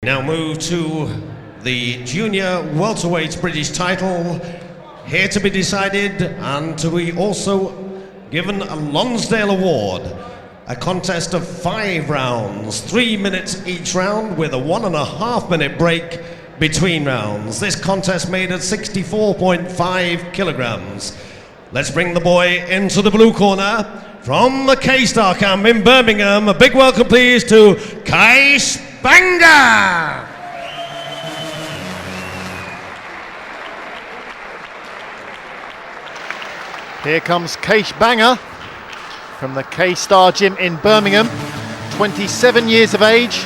Now move to the junior welterweight British title, here to be decided and to be also given a Lonsdale award. A contest of 5 rounds, 3 minutes each round with a 1.5 minute break between rounds. This contest made at 64.5 kilograms. Let's bring the boy into the blue corner from the K-Star camp in Birmingham. A big welcome please to Kaish. Banger! Here comes Kaish Banger from the K-Star gym in Birmingham, 27 years of age,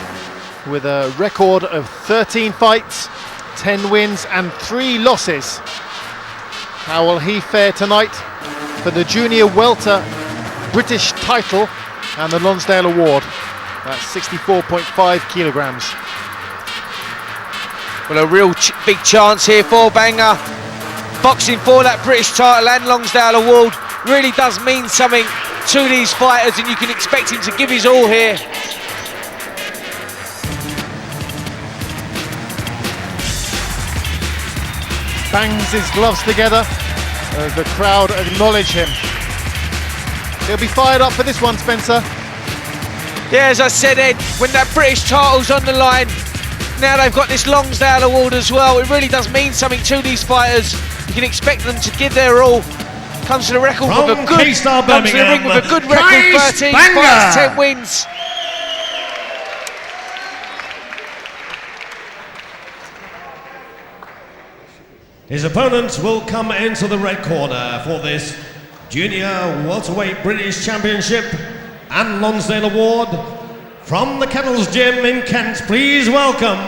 with a record of 13 fights, 10 wins and 3 losses. How will he fare tonight for the junior welter British title and the Lonsdale award? That's 64.5 kilograms. Well, a real big chance here for Banger. Boxing for that British title and Lonsdale award really does mean something to these fighters, and you can expect him to give his all here. Bangs his gloves together as the crowd acknowledge him. He'll be fired up for this one, Spencer. Yeah, as I said, Ed, when that British title's on the line, now they've got this Lonsdale award as well. It really does mean something to these fighters. You can expect them to give their all. Comes to the record with a good, comes to the ring with a good record, 13 fights, 10 wins. His opponent will come into the red corner for this Junior Welterweight British Championship and Lonsdale Award. From the Keddle's gym in Kent, please welcome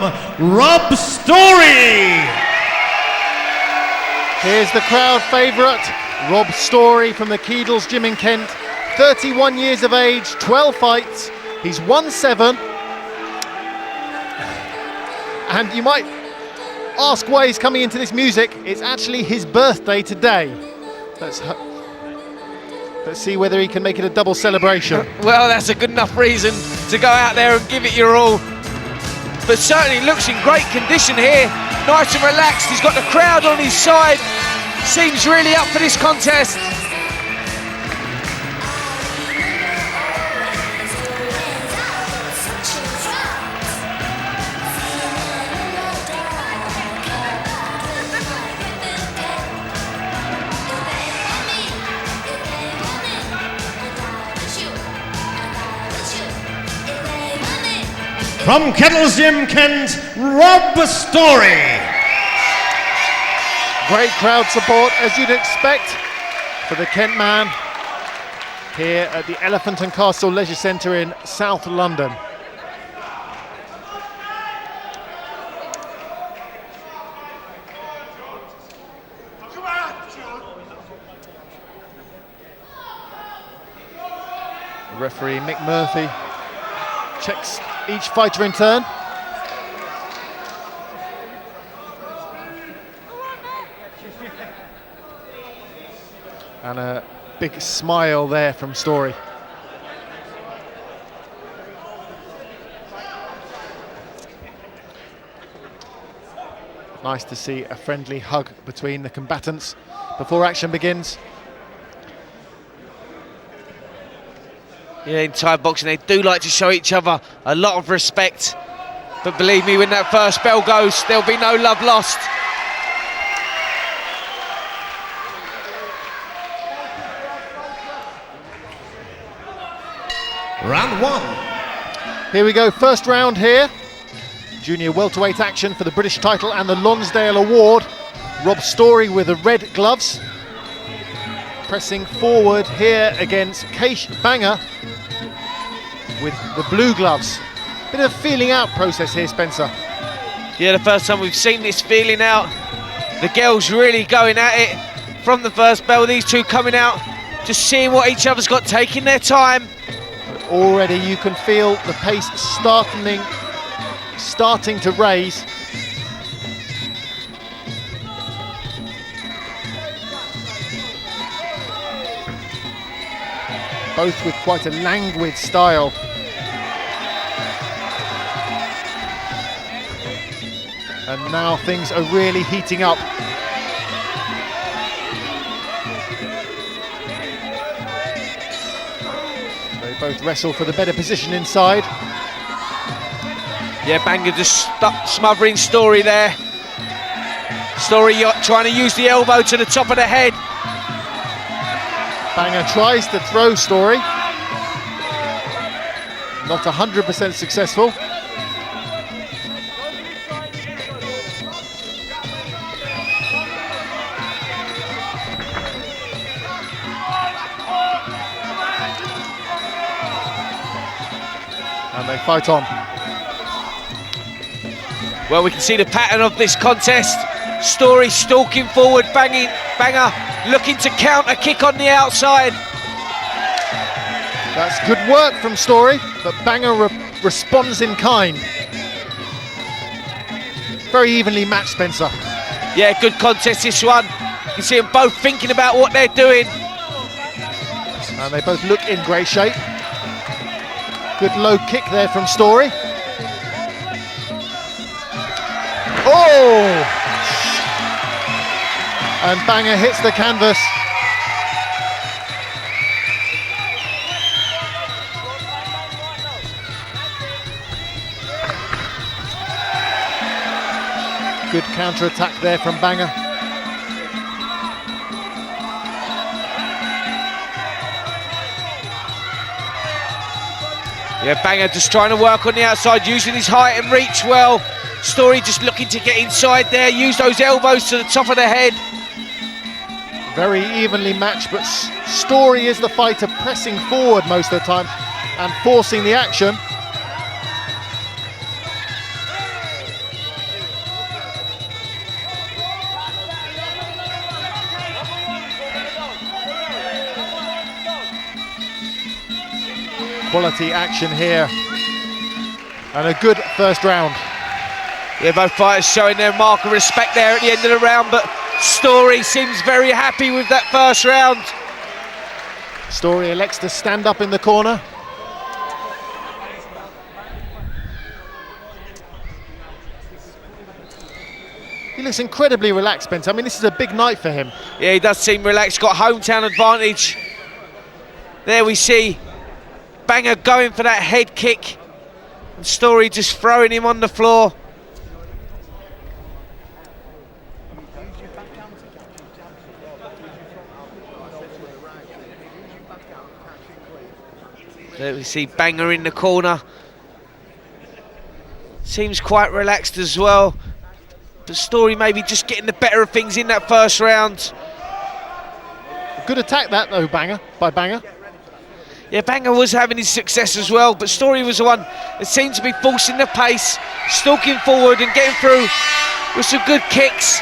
Rob Storey. Here's the crowd favourite, Rob Storey from the Keddle's gym in Kent, 31 years of age, 12 fights, he's won 7. And you might ask why he's coming into this music. It's actually his birthday today. Let's see whether he can make it a double celebration. Well, that's a good enough reason to go out there and give it your all. But certainly looks in great condition here. Nice and relaxed. He's got the crowd on his side. Seems really up for this contest. From Keddle's gym, Kent, Rob Storey. Great crowd support, as you'd expect, for the Kent man here at the Elephant and Castle Leisure Centre in South London. Referee Mick Murphy checks each fighter in turn. And a big smile there from Storey. Nice to see a friendly hug between the combatants before action begins. Yeah, in Thai boxing they do like to show each other a lot of respect. But believe me, when that first bell goes, there'll be no love lost. Round 1. Here we go, first round here. Junior welterweight action for the British title and the Lonsdale award. Rob Storey with the red gloves. Pressing forward here against Kaish Banger with the blue gloves. Bit of feeling out process here, Spencer. Yeah, the first time we've seen this feeling out. The girls really going at it from the first bell. These two coming out, just seeing what each other's got, taking their time. But already you can feel the pace starting to raise. Both with quite a languid style. And now things are really heating up. They both wrestle for the better position inside. Yeah, Banger just smothering Storey there. Storey trying to use the elbow to the top of the head. Banger tries to throw Storey. Not 100% successful. And they fight on. Well, we can see the pattern of this contest. Storey stalking forward, Banger looking to counter kick on the outside. That's good work from Storey, but Banger responds in kind. Very evenly matched, Spencer. Yeah, good contest this one. You can see them both thinking about what they're doing. And they both look in great shape. Good low kick there from Storey. Oh! And Banger hits the canvas. Good counter-attack there from Banger. Yeah, Banger just trying to work on the outside, using his height and reach well. Storey just looking to get inside there, use those elbows to the top of the head. Very evenly matched, but Storey is the fighter pressing forward most of the time and forcing the action. Quality action here. And a good first round. Yeah, both fighters showing their mark of respect there at the end of the round, but Storey seems very happy with that first round. Storey elects to stand up in the corner. He looks incredibly relaxed, Spencer. I mean, this is a big night for him. Yeah, he does seem relaxed, got hometown advantage. There we see Banger going for that head kick, and Storey just throwing him on the floor. There we see Banger in the corner. Seems quite relaxed as well. But Storey maybe just getting the better of things in that first round. Good attack that though, by Banger. Yeah, Banger was having his success as well, but Storey was the one that seemed to be forcing the pace, stalking forward and getting through with some good kicks.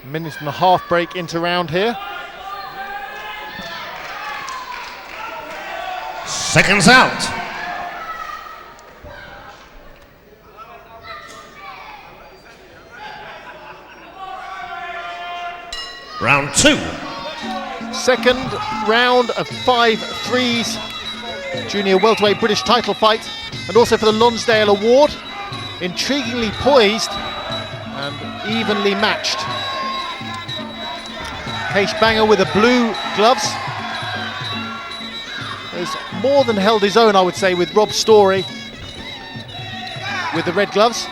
Minute and a half break into round here. Seconds out. Round two. Second round of 5 threes. Junior welterweight British title fight, and also for the Lonsdale Award. Intriguingly poised and evenly matched. Kaish Banger with the blue gloves has more than held his own, I would say, with Rob Storey with the red gloves.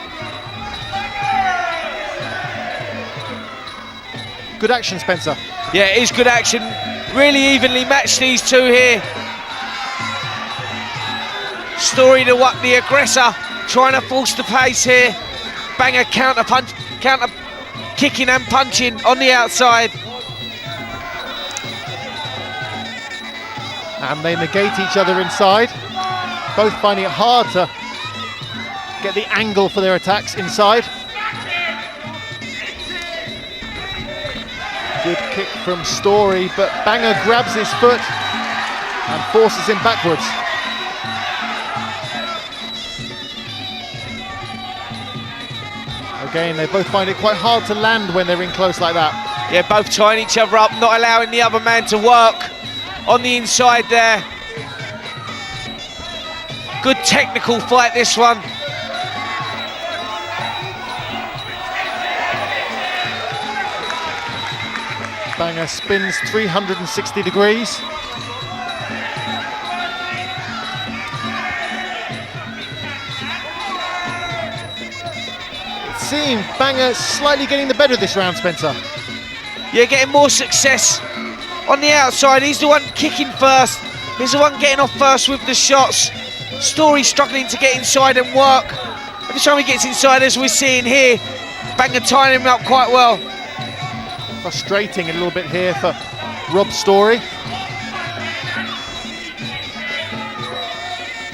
Good action, Spencer. Yeah, it is good action. Really evenly matched, these two here. Storey the aggressor, trying to force the pace here. Banger counter kicking and punching on the outside. And they negate each other inside. Both finding it hard to get the angle for their attacks inside. Good kick from Storey, but Banger grabs his foot and forces him backwards. Again, they both find it quite hard to land when they're in close like that. Yeah, both tying each other up, not allowing the other man to work on the inside there. Good technical fight, this one. Banger spins 360 degrees. It seems Banger slightly getting the better of this round, Spencer. Yeah, getting more success on the outside. He's the one kicking first. He's the one getting off first with the shots. Storey struggling to get inside and work. Every time he gets inside, as we're seeing here, Banger tying him up quite well. Frustrating a little bit here for Rob Storey.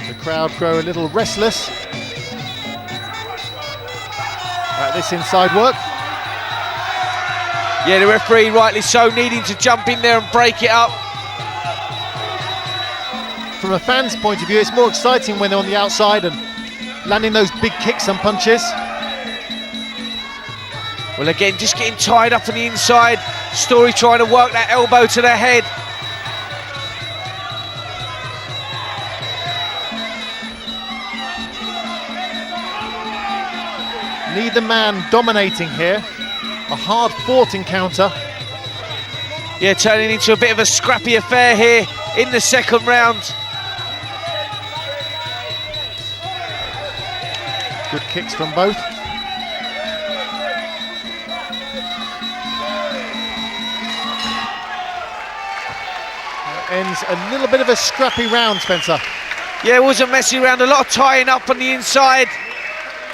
The crowd grow a little restless at this inside work. Yeah, the referee, rightly so, needing to jump in there and break it up. From a fan's point of view, it's more exciting when they're on the outside and landing those big kicks and punches. Well, again, just getting tied up on the inside. Storey trying to work that elbow to the head. Neither man dominating here. A hard-fought encounter. Yeah, turning into a bit of a scrappy affair here in the second round. Good kicks from both. Ends a little bit of a scrappy round, Spencer. Yeah, it was a messy round, a lot of tying up on the inside.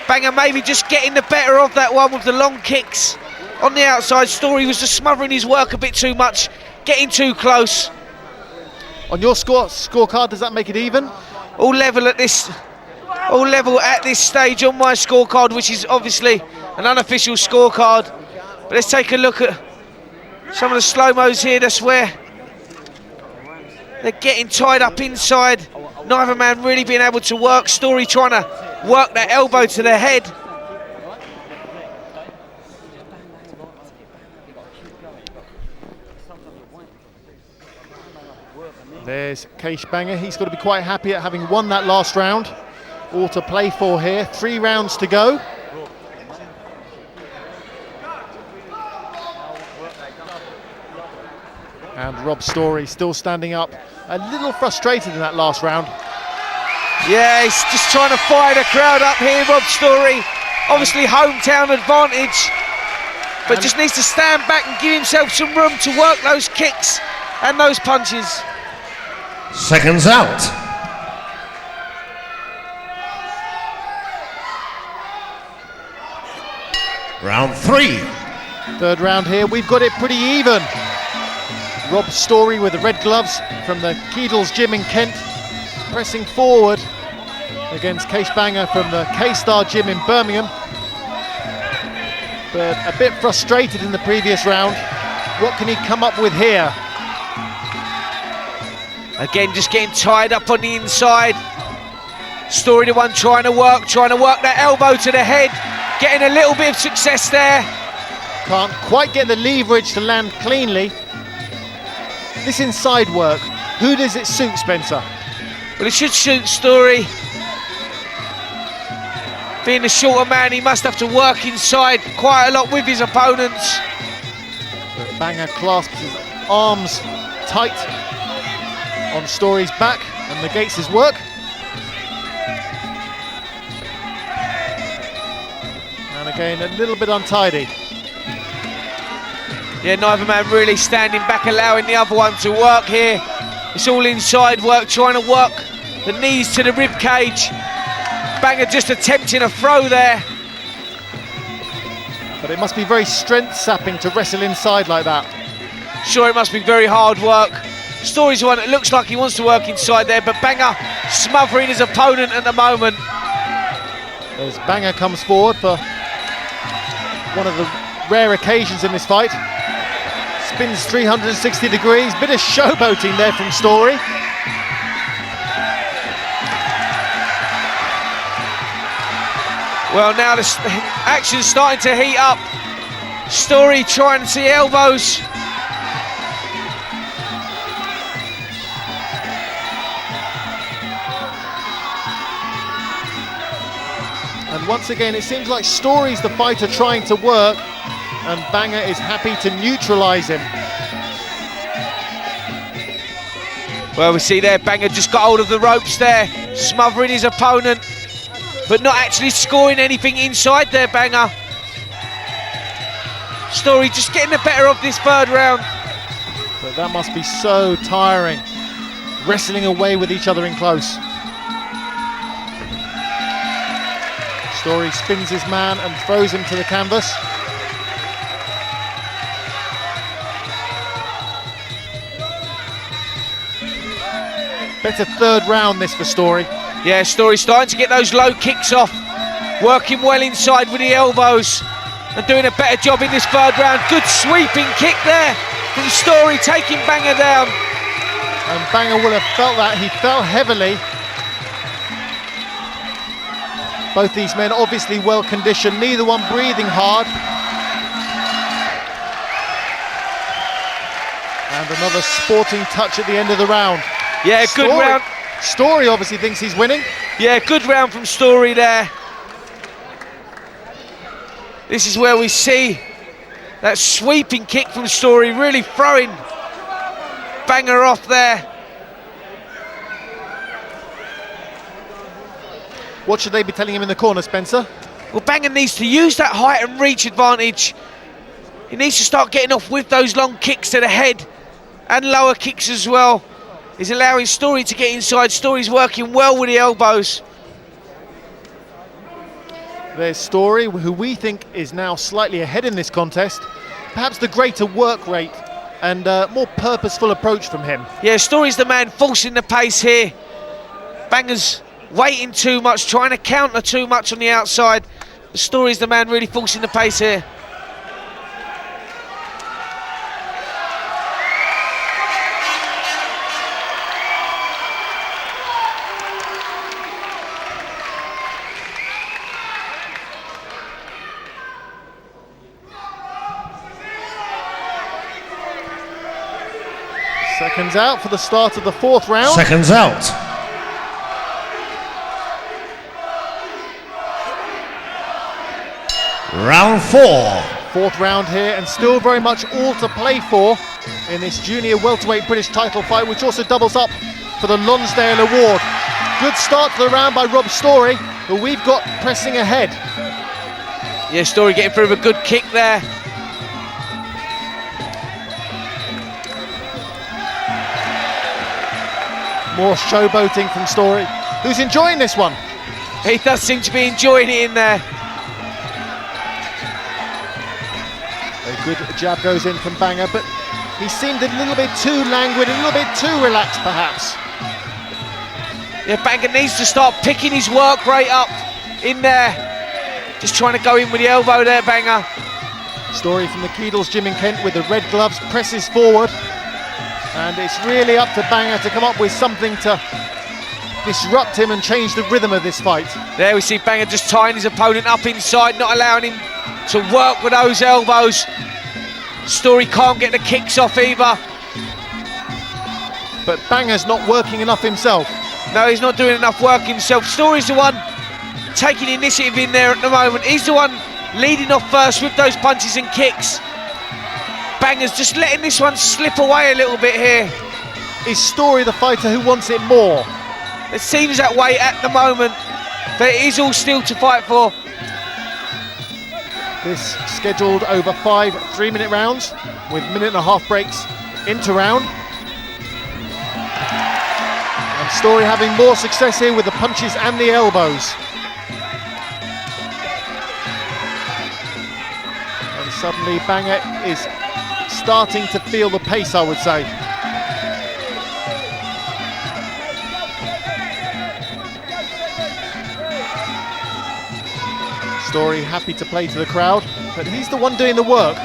Banger maybe just getting the better of that one with the long kicks on the outside. Storey was just smothering his work a bit too much, getting too close. On your scorecard, does that make it even? All level at this stage on my scorecard, which is obviously an unofficial scorecard. But let's take a look at some of the slow-mos here. That's where they're getting tied up inside. Neither man really being able to work. Storey trying to work that elbow to the head. There's Kaish Banger. He's got to be quite happy at having won that last round. All to play for here. 3 rounds to go. And Rob Storey still standing up, a little frustrated in that last round. Yeah, he's just trying to fire the crowd up here, Rob Storey. Obviously hometown advantage, but just needs to stand back and give himself some room to work those kicks and those punches. Seconds out. Round 3. Third round here, we've got it pretty even. Rob Storey with the red gloves from the Keddle's gym in Kent, pressing forward against Kaish Banger from the K-Star gym in Birmingham. But a bit frustrated in the previous round. What can he come up with here? Again, just getting tied up on the inside. Storey the one trying to work that elbow to the head, getting a little bit of success there. Can't quite get the leverage to land cleanly. This inside work, who does it suit, Spencer? Well, it should suit Storey. Being the shorter man, he must have to work inside quite a lot with his opponents. But Banger clasps his arms tight on Storey's back and negates his work. And again, a little bit untidy. Yeah, neither man really standing back, allowing the other one to work here. It's all inside work, trying to work the knees to the rib cage. Banger just attempting a throw there. But it must be very strength-sapping to wrestle inside like that. Sure, it must be very hard work. Storey's the one that looks like he wants to work inside there, but Banger smothering his opponent at the moment. As Banger comes forward for one of the rare occasions in this fight. Spins 360 degrees, bit of showboating there from Storey. Well, now the action's starting to heat up. Storey trying to see elbows. And once again, it seems like Storey's the fighter trying to work, and Banger is happy to neutralise him. Well, we see there, Banger just got hold of the ropes there, smothering his opponent, but not actually scoring anything inside there, Banger. Storey just getting the better of this third round. But that must be so tiring, wrestling away with each other in close. Storey spins his man and throws him to the canvas. Better third round this for Storey. Yeah, Storey starting to get those low kicks off, working well inside with the elbows and doing a better job in this third round. Good sweeping kick there from Storey, taking Banger down. And Banger will have felt that. He fell heavily. Both these men obviously well conditioned, neither one breathing hard. And another sporting touch at the end of the round. Yeah, good round. Storey obviously thinks he's winning. Yeah, good round from Storey there. This is where we see that sweeping kick from Storey, really throwing Banger off there. What should they be telling him in the corner, Spencer? Well, Banger needs to use that height and reach advantage. He needs to start getting off with those long kicks to the head and lower kicks as well. He's allowing Storey to get inside. Storey's working well with the elbows. There's Storey, who we think is now slightly ahead in this contest. Perhaps the greater work rate and more purposeful approach from him. Yeah, Storey's the man forcing the pace here. Banger's waiting too much, trying to counter too much on the outside. Storey's the man really forcing the pace here. Seconds out for the start of the fourth round. Seconds out. Round 4. Fourth round here, and still very much all to play for in this junior welterweight British title fight, which also doubles up for the Lonsdale award. Good start to the round by Rob Storey, but we've got pressing ahead. Yeah, Storey getting through with a good kick there. More showboating from Storey, who's enjoying this one. He does seem to be enjoying it in there. A good jab goes in from Banger, but he seemed a little bit too languid, a little bit too relaxed perhaps. Yeah, Banger needs to start picking his work rate up in there. Just trying to go in with the elbow there, Banger. Storey from the Keddle's gym in Kent with the red gloves presses forward. And it's really up to Banger to come up with something to disrupt him and change the rhythm of this fight. There we see Banger just tying his opponent up inside, not allowing him to work with those elbows. Storey can't get the kicks off either. But Banger's not working enough himself. No, he's not doing enough work himself. Storey's the one taking initiative in there at the moment. He's the one leading off first with those punches and kicks. Banger's just letting this one slip away a little bit here. Is Storey the fighter who wants it more? It seems that way at the moment, but it is all still to fight for. This scheduled over 5 3-minute rounds with minute-and-a-half breaks into round. And Storey having more success here with the punches and the elbows. And suddenly Banger is starting to feel the pace, I would say. Storey happy to play to the crowd, but he's the one doing the work.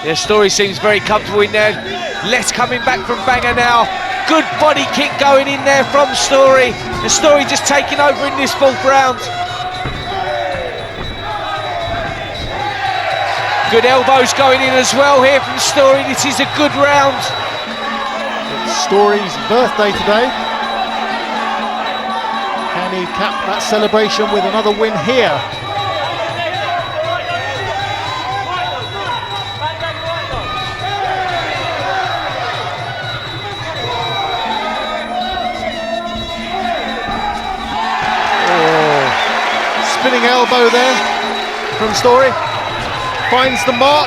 Yeah, Storey seems very comfortable in there. Less coming back from Banger now. Good body kick going in there from Storey. And Storey just taking over in this fourth round. Good elbows going in as well here from Storey. This is a good round. It's Storey's birthday today. Can Can he cap that celebration with another win here? Spinning elbow there from Storey, finds the mark,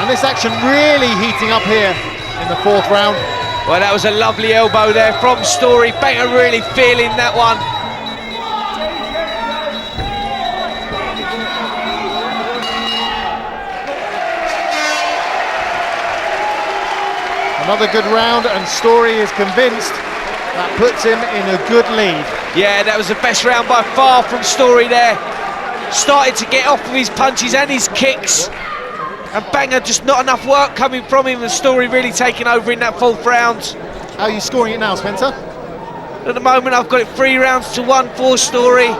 and this action really heating up here in the fourth round. Well, that was a lovely elbow there from Storey. Banger really feeling that one. Another good round, and Storey is convinced that puts him in a good lead. Yeah, that was the best round by far from Storey there. Started to get off of his punches and his kicks. And Banger, just not enough work coming from him, and Storey really taking over in that fourth round. How are you scoring it now, Spencer? At the moment, I've got it 3-1 for Storey.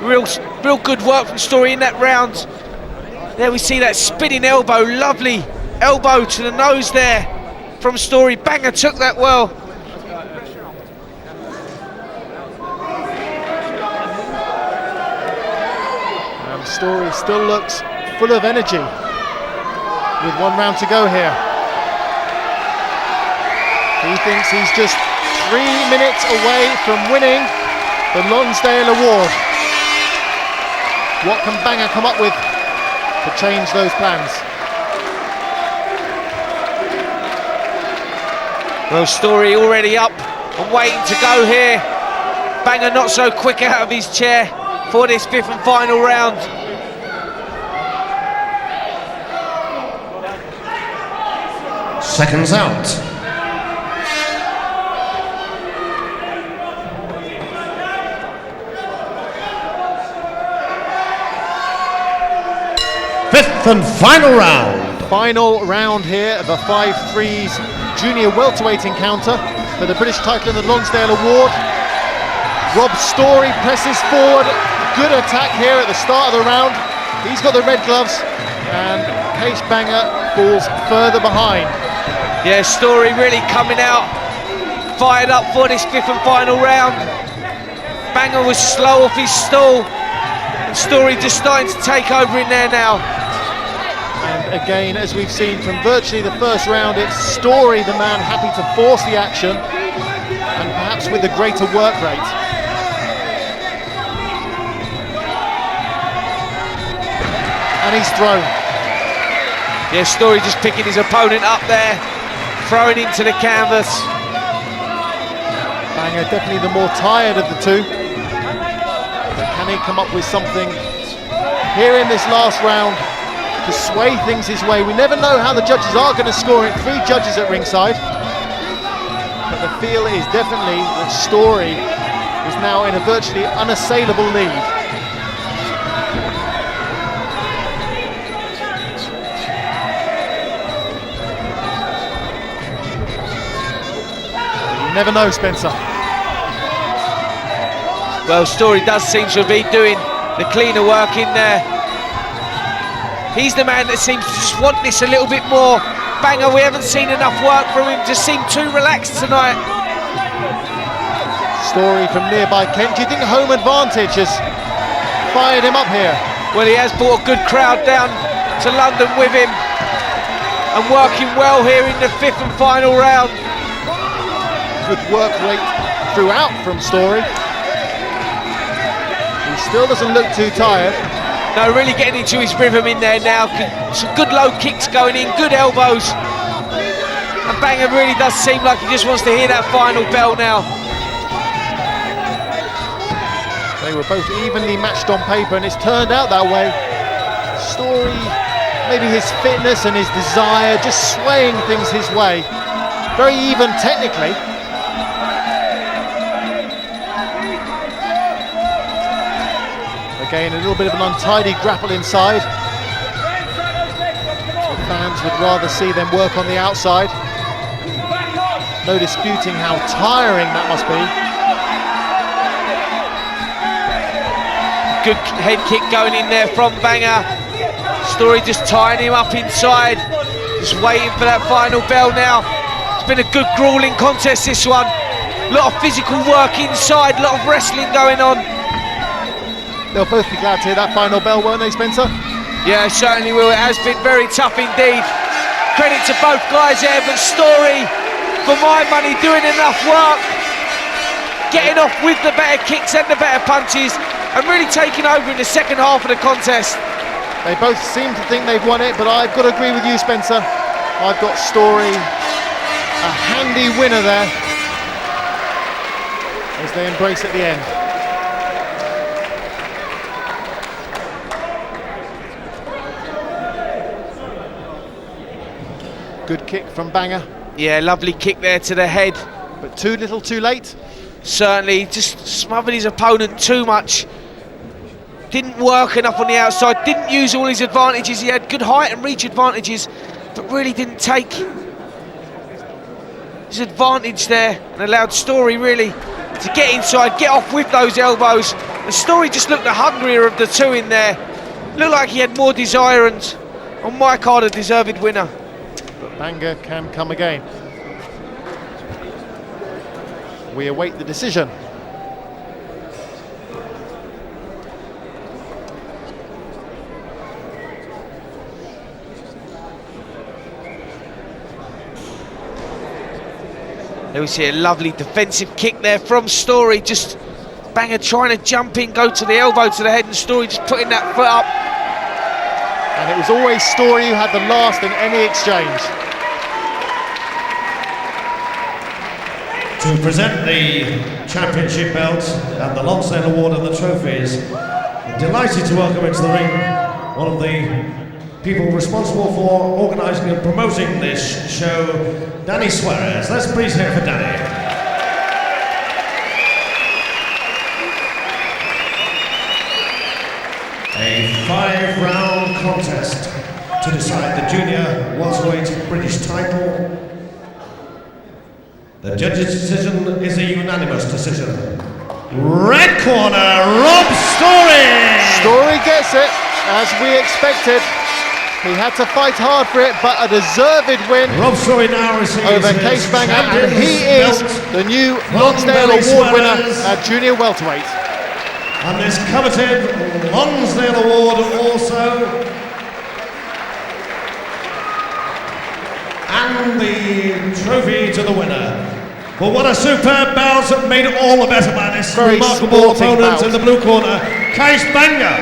Real good work from Storey in that round. There we see that spinning elbow, lovely elbow to the nose there from Storey. Banger took that well. And Storey still looks full of energy with 1 round to go here. He thinks he's just 3 minutes away from winning the Lonsdale Award. What can Banger come up with to change those plans? Well, Storey already up and waiting to go here. Banger not so quick out of his chair for this 5th and final round. Seconds out. Fifth and final round. Final round here of a 5-3s junior welterweight encounter for the British title in the Lonsdale Award. Rob Storey presses forward. Good attack here at the start of the round. He's got the red gloves, and Kaish Banger falls further behind. Yeah, Storey really coming out, fired up for this 5th and final round. Banger was slow off his stall, and Storey just starting to take over in there now. And again, as we've seen from virtually the first round, it's Storey, the man happy to force the action, and perhaps with a greater work rate. And he's thrown. Yeah, Storey just picking his opponent up there, throwing into the canvas. Banger definitely the more tired of the two. But can he come up with something here in this last round to sway things his way? We never know how the judges are going to score it. 3 judges at ringside. But the feel is definitely that Storey is now in a virtually unassailable lead. Never know, Spencer. Well, Storey does seem to be doing the cleaner work in there. He's the man that seems to just want this a little bit more. Banger, we haven't seen enough work from him, just seemed too relaxed tonight. Storey from nearby Kent. Do you think home advantage has fired him up here? Well, he has brought a good crowd down to London with him, and working well here in the 5th and final round. Good work rate throughout from Storey. He still doesn't look too tired. No, really getting into his rhythm in there now. Some good low kicks going in, good elbows. And Banger really does seem like he just wants to hear that final bell now. They were both evenly matched on paper, and it's turned out that way. Storey, maybe his fitness and his desire, just swaying things his way. Very even technically. Again, a little bit of an untidy grapple inside. The fans would rather see them work on the outside. No disputing how tiring that must be. Good head kick going in there from Banger. Storey just tying him up inside. Just waiting for that final bell now. It's been a good grueling contest, this one. lot of physical work inside, a lot of wrestling going on. They'll both be glad to hear that final bell, won't they, Spencer? Yeah, certainly will. It has been very tough indeed. Credit to both guys there, but Storey, for my money, doing enough work, getting off with the better kicks and the better punches, and really taking over in the second half of the contest. They both seem to think they've won it, but I've got to agree with you, Spencer. I've got Storey, a handy winner there, as they embrace at the end. Good kick from Banger. Yeah, lovely kick there to the head. But too little too late. Certainly, just smothered his opponent too much. Didn't work enough on the outside, didn't use all his advantages. He had good height and reach advantages, but really didn't take his advantage there and allowed Storey really to get inside, get off with those elbows. And Storey just looked the hungrier of the two in there. Looked like he had more desire, and on my card, a deserved winner. But Banger can come again. We await the decision. There we see a lovely defensive kick there from Storey. Just Banger trying to jump in, go to the elbow to the head, and Storey just putting that foot up. And it was always Storey who had the last in any exchange. To present the championship belt and the Lonsdale Award and the trophies, I'm delighted to welcome into the ring one of the people responsible for organising and promoting this show, Danny Suarez. Let's please hear for Danny. A 5-round contest to decide the junior welterweight British title. The judge's decision is a unanimous decision. Red corner, Rob Storey! Storey gets it, as we expected. He had to fight hard for it, but a deserved win Rob Storey now receives over Kaish Banger, and he is the new Lonsdale Award winner at junior welterweight. And this coveted Lonsdale Award also. And the trophy to the winner. But what a superb bout, that made it all the better by this Very remarkable sporting opponent bout. in the blue corner, Kaish Banger.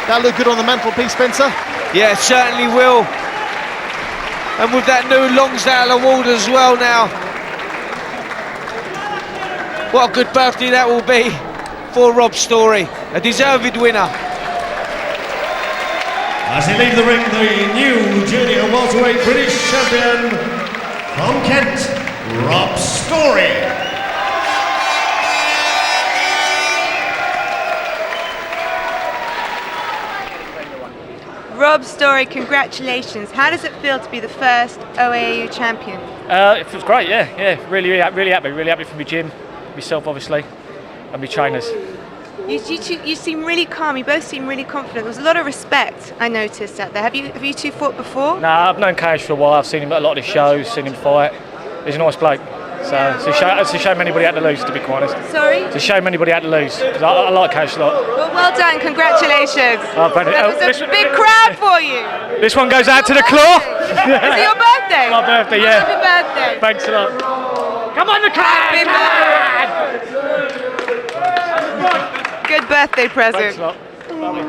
That looked good on the mantelpiece, Spencer. Yeah, certainly will. And with that new Lonsdale Award as well now. What a good birthday that will be for Rob Storey, a deserved winner. As he leaves the ring, the new junior welterweight British champion from Kent, Rob Storey. Rob Storey, congratulations. How does it feel to be the first OAU champion? It feels great, yeah. Really happy for my gym, myself obviously, and my trainers. You seem really calm. You both seem really confident. There was a lot of respect I noticed out there. Have you two fought before? Nah, I've known Kaish for a while. I've seen him at a lot of his shows, seen him fight. He's a nice bloke. So it's a shame anybody had to lose, to be quite honest. Sorry? It's a shame anybody had to lose, because I like Kaish a lot. Well done. Congratulations. Oh, thank you. That was a big crowd for you. This one goes out to the claw. Is it your birthday? My birthday, yeah. Happy birthday. Thanks a lot. Come on, the crowd! Good birthday present. Thanks a lot. Lovely.